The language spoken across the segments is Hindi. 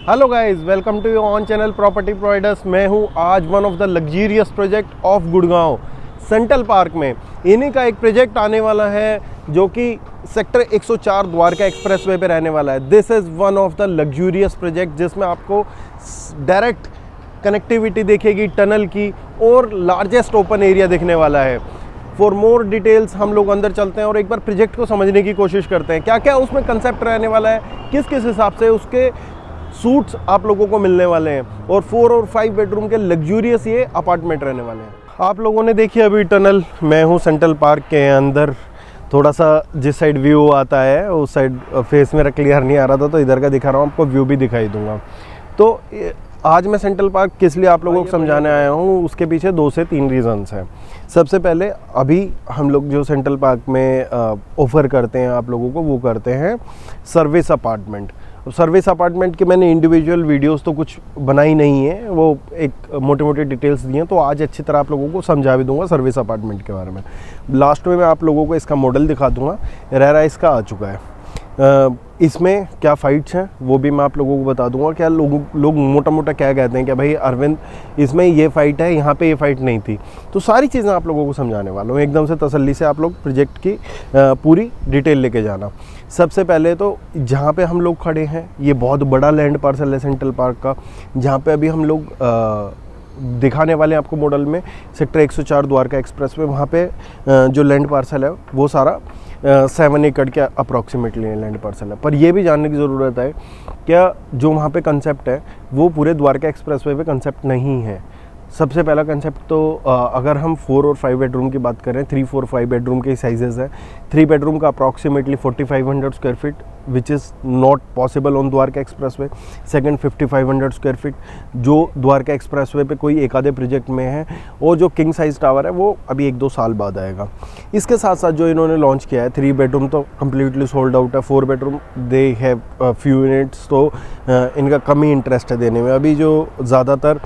Hello guys, welcome to your own channel property providers. मैं हूं आज one of the luxurious project of Gurgaon central park में। इन्हीं का एक प्रोजेक्ट आने वाला है जो कि सेक्टर 104 द्वारका एक्सप्रेसवे पे रहने वाला है। This is one of the luxurious project जिसमें आपको डायरेक्ट कनेक्टिविटी देखेगी टनल की और लार्जेस्ट ओपन एरिया दिखने वाला है। फॉर मोर डिटेल्स हम लोग अंदर चलते हैं और एक बार प्रोजेक्ट को समझने की कोशिश करते हैं। क्या क्या उसमें कंसेप्ट रहने वाला है, किस किस हिसाब से उसके सूट्स आप लोगों को मिलने वाले हैं और 4 और 5 बेडरूम के लग्जूरियस ये अपार्टमेंट रहने वाले हैं। आप लोगों ने देखी अभी टनल, मैं हूँ सेंट्रल पार्क के अंदर। थोड़ा सा जिस साइड व्यू आता है उस साइड फेस मेरा क्लियर नहीं आ रहा था तो इधर का दिखा रहा हूँ, आपको व्यू भी दिखाई दूंगा। तो आज मैं सेंट्रल पार्क किस लिए आप लोगों को समझाने आया हूँ, उसके पीछे 2 से 3 रीज़न्स हैं। सबसे पहले अभी हम लोग जो सेंट्रल पार्क में ऑफ़र करते हैं आप लोगों को, वो करते हैं सर्विस अपार्टमेंट। सर्विस अपार्टमेंट के मैंने इंडिविजुअल वीडियोस तो कुछ बनाई नहीं है, वो एक मोटे मोटे डिटेल्स दिए हैं, तो आज अच्छी तरह आप लोगों को समझा भी दूंगा सर्विस अपार्टमेंट के बारे में। लास्ट में मैं आप लोगों को इसका मॉडल दिखा दूंगा। रेरा इसका आ चुका है। इसमें क्या फ़ाइट्स हैं वो भी मैं आप लोगों को बता दूंगा। क्या लोग मोटा मोटा क्या कहते हैं कि भाई अरविंद इसमें ये फ़ाइट है, यहाँ पे ये फ़ाइट नहीं थी, तो सारी चीज़ें आप लोगों को समझाने वाला हूँ। एकदम से तसल्ली से आप लोग प्रोजेक्ट की पूरी डिटेल लेके जाना। सबसे पहले तो जहाँ पे हम लोग खड़े हैं ये बहुत बड़ा लैंड पार्सल है सेंट्रल पार्क का, जहाँ पे अभी हम लोग दिखाने वाले हैं आपको मॉडल में सेक्टर 104 द्वारका एक्सप्रेस में। वहाँ पे जो लैंड पार्सल है वो सारा 7 एकड़ के अप्रॉक्सीमेटली लैंड पार्सल है। पर ये भी जानने की ज़रूरत है क्या जो वहाँ पे कंसेप्ट है वो पूरे द्वारका एक्सप्रेसवे पे कंसेप्ट नहीं है। सबसे पहला कंसेप्ट तो अगर हम 4 और 5 बेडरूम की बात करें, 3, 4, 5 बेडरूम के साइजेस है। 3 बेडरूम का approximately 4500 square feet which is not possible on Dwarka expressway. Second 5500 square feet जो द्वारका एक्सप्रेसवे पे कोई एक आधे प्रोजेक्ट में है, और जो किंग साइज टावर है वो अभी 1-2 साल बाद आएगा। इसके साथ साथ जो इन्होंने लॉन्च किया है 3 बेडरूम तो कम्प्लीटली सोल्ड आउट है। 4 bedroom they have few units, तो इनका कम ही इंटरेस्ट है देने में। अभी जो ज़्यादातर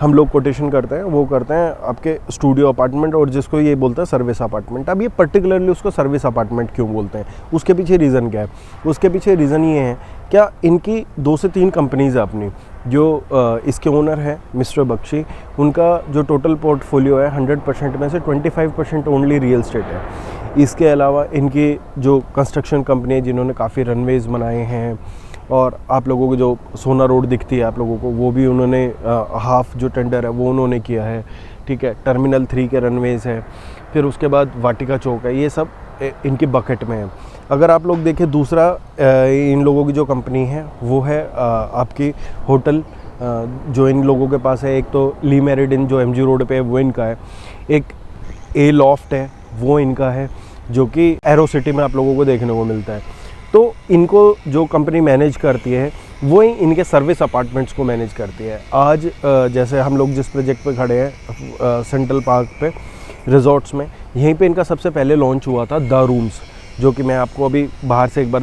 हम लोग कोटेशन करते हैं वो करते हैं आपके स्टूडियो अपार्टमेंट, और जिसको ये बोलते हैं सर्विस अपार्टमेंट। अब ये पर्टिकुलरली उसको सर्विस अपार्टमेंट क्यों बोलते हैं, उसके पीछे रीज़न क्या है? उसके पीछे रीज़न ये है क्या इनकी 2 से 3 कंपनीज़ है अपनी। जो इसके ओनर हैं मिस्टर बख्शी, उनका जो टोटल पोर्टफोलियो है 100% में से 25% ओनली रियल एस्टेट है। इसके अलावा इनकी जो कंस्ट्रक्शन कंपनी है जिन्होंने काफ़ी रनवेज़ बनाए हैं, और आप लोगों को जो सोना रोड दिखती है आप लोगों को, वो भी उन्होंने हाफ जो टेंडर है वो उन्होंने किया है। ठीक है, टर्मिनल 3 के रनवेज़ है। फिर उसके बाद वाटिका चौक है, ये सब इनकी बकेट में है। अगर आप लोग देखें दूसरा इन लोगों की जो कंपनी है वो है आपकी होटल, जो इन लोगों के पास है। एक तो ली मेरिडियन जो MG रोड पे है वो इनका है। एक ए लॉफ्ट है वो इनका है, जो कि एरो सिटी में आप लोगों को देखने को मिलता है। तो इनको जो कंपनी मैनेज करती है वो ही इनके सर्विस अपार्टमेंट्स को मैनेज करती है। आज जैसे हम लोग जिस प्रोजेक्ट पे खड़े हैं सेंट्रल पार्क पे रिजॉर्ट्स में, यहीं पे इनका सबसे पहले लॉन्च हुआ था द रूम्स, जो कि मैं आपको अभी बाहर से एक बार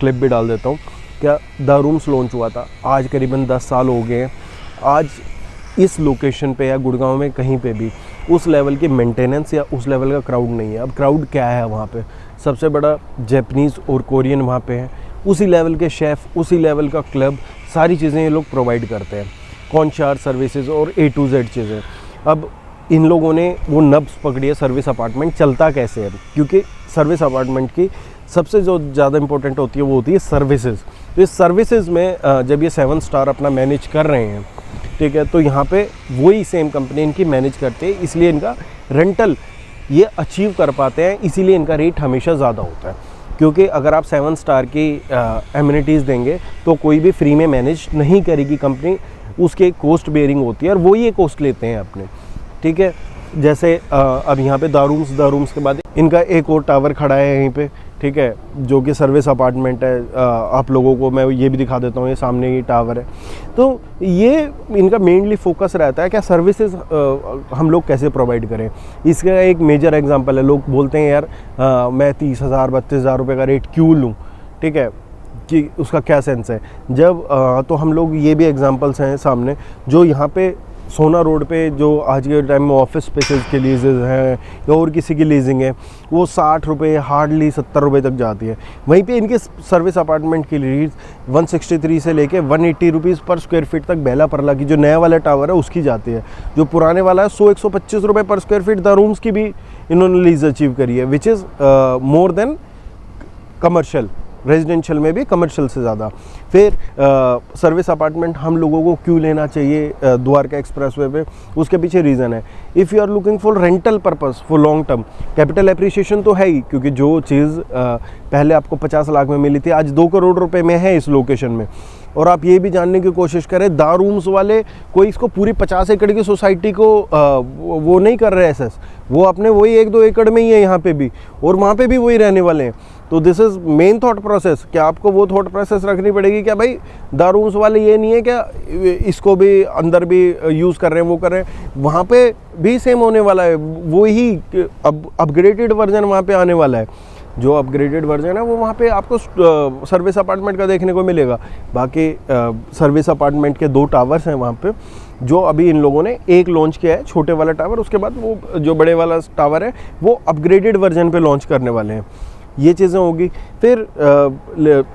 क्लिप भी डाल देता हूँ। क्या द रूम्स लॉन्च हुआ था, आज करीबन 10 साल हो गए हैं। आज इस लोकेशन पे या गुड़गांव में कहीं पे भी उस लेवल की मेंटेनेंस या उस लेवल का क्राउड नहीं है। अब क्राउड क्या है वहाँ पे, सबसे बड़ा जैपनीज़ और कोरियन वहाँ पे है, उसी लेवल के शेफ़, उसी लेवल का क्लब, सारी चीज़ें ये लोग प्रोवाइड करते हैं। कॉन्चार सर्विसेज और A to Z चीज़ें। अब इन लोगों ने वो नब्ज़ पकड़ी है सर्विस अपार्टमेंट चलता कैसे है, क्योंकि सर्विस अपार्टमेंट की सबसे जो ज़्यादा इंपॉर्टेंट होती है वो होती है सर्विसेज। तो इस सर्विसेज में जब ये 7 स्टार अपना मैनेज कर रहे हैं, ठीक है, तो यहाँ पे वही सेम कंपनी इनकी मैनेज करती है, इसलिए इनका रेंटल ये अचीव कर पाते हैं, इसीलिए इनका रेट हमेशा ज़्यादा होता है। क्योंकि अगर आप 7 स्टार की एमिनिटीज़ देंगे तो कोई भी फ्री में मैनेज नहीं करेगी कंपनी, उसके कॉस्ट बेयरिंग होती है और वो ये कॉस्ट लेते हैं अपने। ठीक है, जैसे अब यहाँ पे द रूम्स के बाद इनका एक और टावर खड़ा है यहीं पे, ठीक है, जो कि सर्विस अपार्टमेंट है। आप लोगों को मैं ये भी दिखा देता हूँ, ये सामने ही टावर है। तो ये इनका मेनली फोकस रहता है क्या सर्विसेज हम लोग कैसे प्रोवाइड करें। इसका एक मेजर एग्जांपल है, लोग बोलते हैं यार मैं 30,000 32,000 रुपये का रेट क्यों लूँ, ठीक है, कि उसका क्या सेंस है। जब तो हम लोग ये भी एग्जांपल्स हैं सामने, जो यहाँ पे सोना रोड पे जो आज के टाइम में ऑफिस स्पेसेस के लीजेज हैं या और किसी की लीजिंग है वो 60 रुपये, हार्डली 70 रुपये तक जाती है। वहीं पे इनके सर्विस अपार्टमेंट की लीज 163 से लेके 180 रुपीज़ पर स्क्वायर फीट तक बेला परला की जो नया वाला टावर है उसकी जाती है। जो पुराने वाला है 100-125 रुपये पर स्क्वायर फीट द रूम्स की भी इन्होंने लीज अचीव करी है, which is more than commercial. Residential में भी कमर्शियल से ज़्यादा। फिर सर्विस अपार्टमेंट हम लोगों को क्यों लेना चाहिए द्वारका एक्सप्रेसवे पे, उसके पीछे रीज़न है। If you are looking for rental purpose for long term, capital appreciation तो है ही, क्योंकि जो चीज़ पहले आपको 50 लाख में मिली थी आज 2 करोड़ रुपए में है इस लोकेशन में। और आप ये भी जानने की कोशिश करें, दा रूम्स वाले कोई इसको पूरी 50 एकड़ की सोसाइटी को वो नहीं कर रहे एसेस, वो अपने वही 1-2 एकड़ में ही है यहाँ पे भी, और वहाँ पे भी वही रहने वाले हैं। तो this is main thought process, क्या आपको वो थॉट प्रोसेस रखनी पड़ेगी क्या भाई दा रूम्स वाले ये नहीं है क्या इसको भी अंदर भी यूज़ कर रहे हैं, वो कर रहे हैं, वहाँ पे भी सेम होने वाला है। वो ही अपग्रेडेड वर्जन वहाँ पे आने वाला है। जो अपग्रेडेड वर्जन है वो वहाँ पे आपको सर्विस अपार्टमेंट का देखने को मिलेगा। बाकी सर्विस अपार्टमेंट के 2 टावर्स हैं वहाँ पे, जो अभी इन लोगों ने एक लॉन्च किया है छोटे वाला टावर, उसके बाद वो जो बड़े वाला टावर है वो अपग्रेडेड वर्जन पे लॉन्च करने वाले हैं। ये चीज़ें होगी। फिर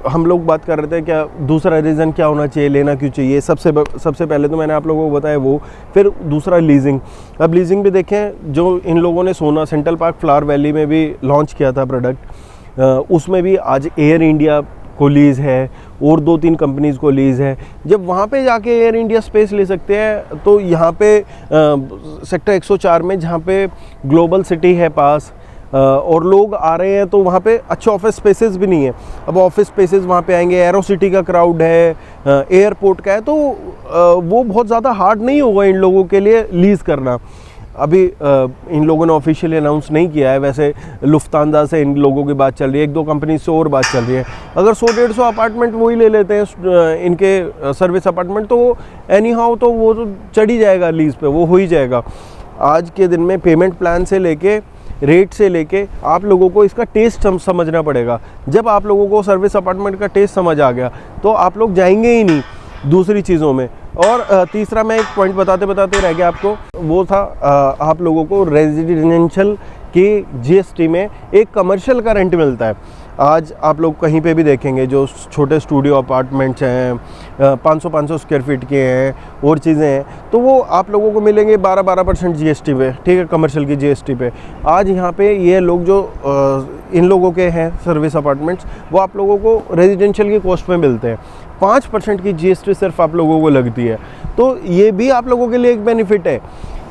हम लोग बात कर रहे थे क्या दूसरा रीज़न क्या होना चाहिए, लेना क्यों चाहिए। सबसे पहले तो मैंने आप लोगों को बताया वो। फिर दूसरा लीजिंग। अब लीजिंग भी देखें, जो इन लोगों ने सोना सेंट्रल पार्क फ्लावर वैली में भी लॉन्च किया था प्रोडक्ट, उसमें भी आज एयर इंडिया को लीज़ है और 2-3 कंपनीज़ को लीज़ है। जब वहाँ पे जाके एयर इंडिया स्पेस ले सकते हैं तो यहाँ पे सेक्टर 104 में जहाँ पे ग्लोबल सिटी है पास और लोग आ रहे हैं, तो वहाँ पे अच्छे ऑफिस स्पेसेस भी नहीं है। अब ऑफिस स्पेसेस वहाँ पे आएंगे, एरो सिटी का क्राउड है, एयरपोर्ट का है, तो वो बहुत ज़्यादा हार्ड नहीं होगा इन लोगों के लिए लीज़ करना। अभी इन लोगों ने ऑफिशियली अनाउंस नहीं किया है, वैसे लुफ्तांजा से इन लोगों की बात चल रही है, 1-2 कंपनी से और बात चल रही है। अगर 100-150 अपार्टमेंट वही ले लेते हैं इनके सर्विस अपार्टमेंट, तो एनी हाउ तो वो तो चढ़ ही जाएगा लीज़ पे, वो हो ही जाएगा। आज के दिन में पेमेंट प्लान से लेके रेट से लेके आप लोगों को इसका टेस्ट समझना पड़ेगा। जब आप लोगों को सर्विस अपार्टमेंट का टेस्ट समझ आ गया तो आप लोग जाएंगे ही नहीं दूसरी चीज़ों में। और तीसरा मैं एक पॉइंट बताते बताते रह गया आपको, वो था आप लोगों को रेजिडेंशियल की जीएसटी में एक कमर्शियल का रेंट मिलता है। आज आप लोग कहीं पे भी देखेंगे जो छोटे स्टूडियो अपार्टमेंट्स हैं 500 स्क्वायर फीट के हैं और चीज़ें हैं, तो वो आप लोगों को मिलेंगे 12% जीएसटी पे, ठीक है, कमर्शियल की जीएसटी पे। आज यहाँ पे ये लोग जो इन लोगों के हैं सर्विस अपार्टमेंट्स, वो आप लोगों को रेजिडेंशियल की कॉस्ट में मिलते हैं। 5% की जीएसटी सिर्फ आप लोगों को लगती है, तो ये भी आप लोगों के लिए एक बेनिफिट है।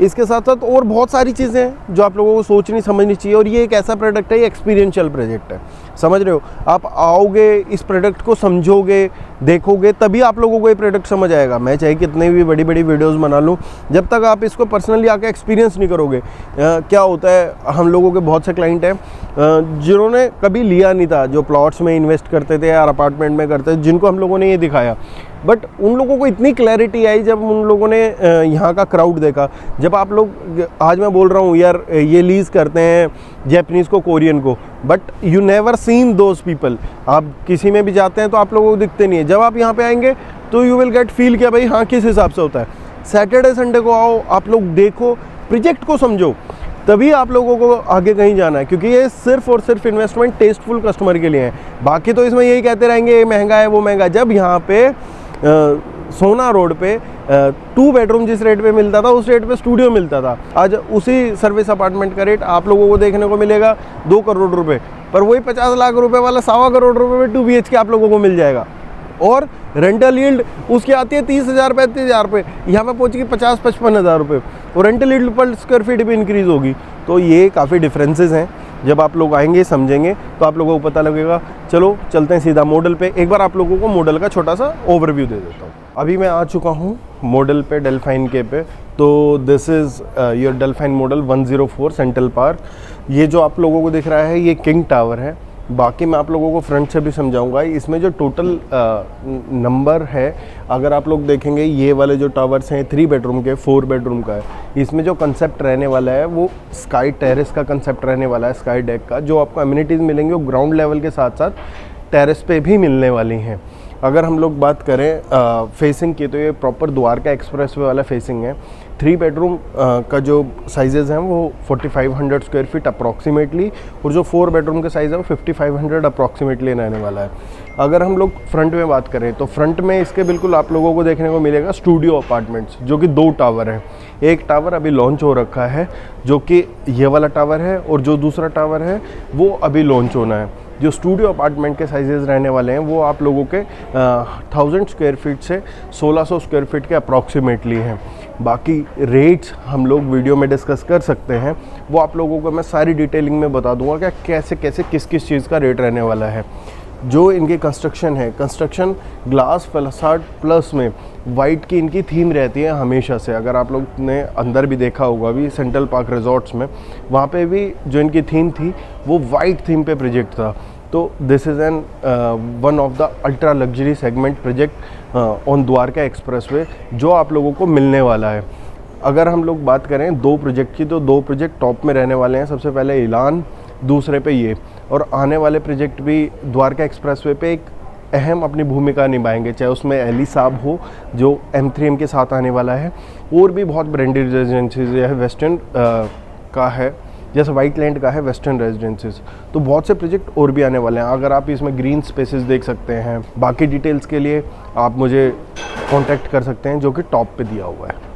इसके साथ साथ और बहुत सारी चीज़ें हैं जो आप लोगों को सोचनी समझनी चाहिए। और ये एक ऐसा प्रोडक्ट है, ये एक्सपीरियंशियल प्रोजेक्ट है, समझ रहे हो। आप आओगे, इस प्रोडक्ट को समझोगे, देखोगे, तभी आप लोगों को ये प्रोडक्ट समझ आएगा। मैं चाहे कितने भी बड़ी बड़ी वीडियोस बना लूँ, जब तक आप इसको पर्सनली आके एक्सपीरियंस नहीं करोगे। क्या होता है, हम लोगों के बहुत से क्लाइंट हैं जिन्होंने कभी लिया नहीं था, जो प्लॉट्स में इन्वेस्ट करते थे या अपार्टमेंट में करते थे, जिनको हम लोगों ने ये दिखाया, बट उन लोगों को इतनी क्लैरिटी आई जब उन लोगों ने यहाँ का क्राउड देखा। जब आप लोग, आज मैं बोल रहा हूँ यार ये लीज़ करते हैं जैपनीज़ को, कोरियन को, but you never seen those people. आप किसी में भी जाते हैं तो आप लोगों को दिखते नहीं है। जब आप यहाँ पे आएंगे तो यू विल गेट फील किया भाई हाँ किस हिसाब से होता है। सैटरडे संडे को आओ, आप लोग देखो, प्रोजेक्ट को समझो, तभी आप लोगों को आगे कहीं जाना है, क्योंकि ये सिर्फ और सिर्फ इन्वेस्टमेंट टेस्टफुल कस्टमर के लिए है। बाकी तो इसमें यही कहते रहेंगे ये महंगा है वो महंगा। जब यहाँ पे सोना रोड पे 2 बेडरूम जिस रेट पे मिलता था उस रेट पे स्टूडियो मिलता था, आज उसी सर्विस अपार्टमेंट का रेट आप लोगों को देखने को मिलेगा 2 करोड़ रुपए, पर वही 50 लाख रुपए वाला 1.25 करोड़ रुपए में 2 BHK आप लोगों को मिल जाएगा। और रेंटल यील्ड उसकी आती है 30,000 35,000 रुपये, यहाँ पे पहुँचेगी 50-55 हज़ार रुपये, और रेंटल यील्ड पर स्क्वायर फीट भी इंक्रीज़ होगी। तो ये काफ़ी डिफरेंसेस हैं। जब आप लोग आएंगे समझेंगे तो आप लोगों को पता लगेगा। चलो चलते हैं सीधा मॉडल पे। एक बार आप लोगों को मॉडल का छोटा सा ओवरव्यू दे देता हूँ। अभी मैं आ चुका हूँ मॉडल पे, डेल्फाइन के पे। तो this is your Delphine model 104 Central Park. ये जो आप लोगों को दिख रहा है ये किंग टावर है। बाकी मैं आप लोगों को फ्रंट से भी समझाऊंगा। इसमें जो टोटल नंबर है, अगर आप लोग देखेंगे ये वाले जो टावर्स हैं 3 बेडरूम के, 4 बेडरूम का है। इसमें जो कंसेप्ट रहने वाला है वो स्काई टेरेस का कंसेप्ट रहने वाला है, स्काई डेक का। जो आपको अम्यूनिटीज़ मिलेंगे वो ग्राउंड लेवल के साथ साथ टेरेस पे भी मिलने वाली हैं। अगर हम लोग बात करें फेसिंग की, तो ये प्रॉपर द्वारका एक्सप्रेसवे वाला फेसिंग है। 3 बेडरूम का जो साइजेज़ हैं वो 4500 स्क्वायर फीट अप्रॉक्सीमेटली, और जो 4 बेडरूम का साइज़ है वो 5500 अप्रॉक्सीमेटली रहने वाला है। अगर हम लोग फ्रंट में बात करें तो फ्रंट में इसके बिल्कुल आप लोगों को देखने को मिलेगा स्टूडियो अपार्टमेंट्स, जो कि 2 टावर हैं। एक टावर अभी लॉन्च हो रखा है जो कि ये वाला टावर है, और जो दूसरा टावर है वो अभी लॉन्च होना है। जो स्टूडियो अपार्टमेंट के साइजेस रहने वाले हैं वो आप लोगों के 1000 स्क्वायर फीट से 1600 स्क्वायर फीट के अप्रॉक्सीमेटली हैं। बाकी रेट्स हम लोग वीडियो में डिस्कस कर सकते हैं, वो आप लोगों को मैं सारी डिटेलिंग में बता दूंगा कि कैसे कैसे किस किस चीज़ का रेट रहने वाला है। जो इनकी कंस्ट्रक्शन है, कंस्ट्रक्शन ग्लास फसाड प्लस में वाइट की इनकी थीम रहती है हमेशा से। अगर आप लोग ने अंदर भी देखा होगा अभी सेंट्रल पार्क रिजॉर्ट्स में, वहाँ पे भी जो इनकी थीम थी वो वाइट थीम पे प्रोजेक्ट था। तो this is an one of the ultra luxury segment project on Dwarka expressway जो आप लोगों को मिलने वाला है। अगर हम लोग बात करें 2 प्रोजेक्ट की, तो 2 प्रोजेक्ट टॉप में रहने वाले हैं। सबसे पहले इलान, दूसरे पे ये, और आने वाले प्रोजेक्ट भी द्वारका एक्सप्रेसवे पे एक अहम अपनी भूमिका निभाएंगे, चाहे उसमें एली साहब हो जो M3M के साथ आने वाला है, और भी बहुत ब्रांडेड रेजिडेंसीज है वेस्टर्न का है, जैसे वाइट लैंड का है वेस्टर्न रेजिडेंसीज। तो बहुत से प्रोजेक्ट और भी आने वाले हैं। अगर आप इसमें ग्रीन स्पेसेस देख सकते हैं। बाकी डिटेल्स के लिए आप मुझे कॉन्टैक्ट कर सकते हैं जो कि टॉप पे दिया हुआ है।